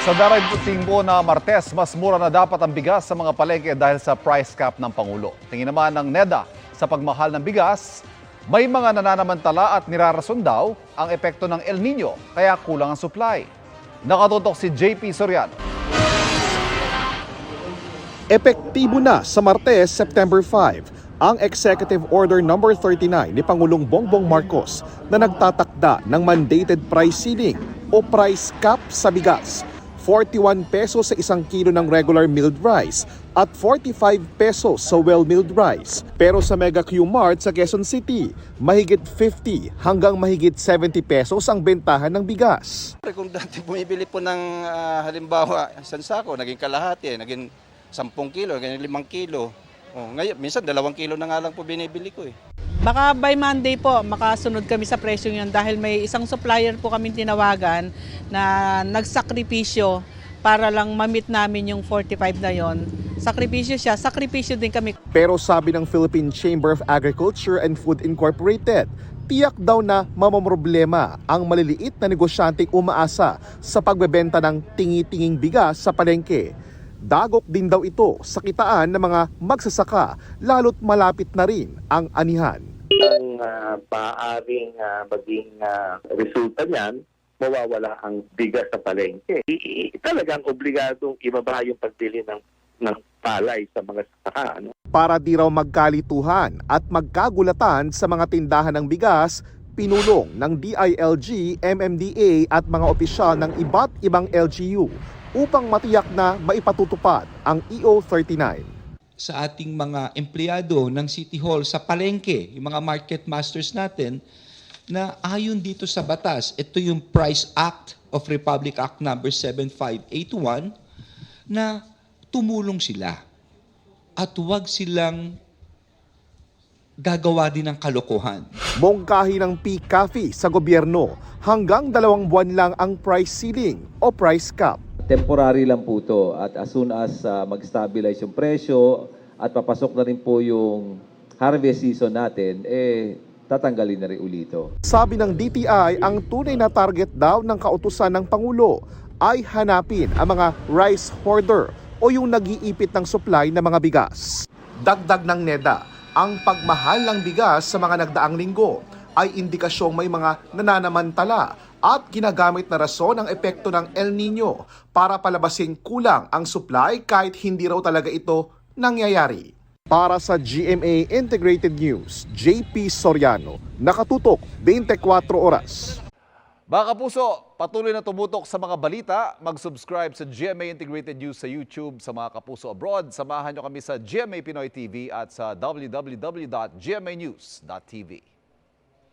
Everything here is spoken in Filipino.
Sa darating po na Martes, mas mura na dapat ang bigas sa mga palengke dahil sa price cap ng Pangulo. Tingin naman ng NEDA sa pagmahal ng bigas, may mga nananamantala at nirarason daw ang epekto ng El Nino kaya kulang ang supply. Nakatutok si JP Soriano. Epektibo na sa Martes, September 5, ang Executive Order No. 39 ni Pangulong Bongbong Marcos na nagtatakda ng mandated price ceiling o price cap sa bigas. 41 pesos sa isang kilo ng regular milled rice at 45 pesos sa well-milled rice. Pero sa Mega Q Mart sa Quezon City, mahigit 50 hanggang mahigit 70 pesos ang bentahan ng bigas. Kung dati bumibili po ng halimbawa, isang sako, naging kalahati, naging 10 kilo, naging 5 kilo. Ngayon, minsan 2 kilo na nga lang po binibili ko eh. Baka by Monday po, makasunod kami sa presyo yun dahil may isang supplier po kami tinawagan na nagsakripisyo para lang ma-meet namin yung 45 na yon. Sakripisyo siya, sakripisyo din kami. Pero sabi ng Philippine Chamber of Agriculture and Food Incorporated, tiyak daw na mamamroblema ang maliliit na negosyanteng umaasa sa pagbebenta ng tingi-tinging bigas sa palengke. Dagok din daw ito sa kitaan ng mga magsasaka lalo't malapit na rin ang anihan. Ang maaaring maging resulta niyan, mawawala ang bigas sa palengke. Talagang obligadong ibaba yung pagbili ng palay sa mga sasaka. Para di raw magkalituhan at magkagulatan sa mga tindahan ng bigas, pinulong ng DILG, MMDA at mga opisyal ng iba't ibang LGU upang matiyak na maipatutupad ang EO 39. Sa ating mga empleyado ng City Hall sa palengke, yung mga market masters natin, na ayon dito sa batas, ito yung Price Act of Republic Act number 7581, na tumulong sila at huwag silang gagawa din ng kalokohan. Mongkahi ng PCAFI sa gobyerno, hanggang 2 buwan lang ang price ceiling o price cap. Temporary lang po ito at as soon as mag-stabilize yung presyo at papasok na rin po yung harvest season natin, tatanggalin na rin ulito. Sabi ng DTI, ang tunay na target daw ng kautusan ng Pangulo ay hanapin ang mga rice hoarder o yung nag-iipit ng supply ng mga bigas. Dagdag ng NEDA, ang pagmahal ng bigas sa mga nagdaang linggo ay indikasyong may mga nananamantala at ginagamit na rason ang epekto ng El Nino para palabasing kulang ang supply kahit hindi raw talaga ito nangyayari. Para sa GMA Integrated News, JP Soriano, nakatutok 24 oras. Mga kapuso, patuloy na tumutok sa mga balita. Mag-subscribe sa GMA Integrated News sa YouTube. Sa mga kapuso abroad, samahan nyo kami sa GMA Pinoy TV at sa www.gmanews.tv.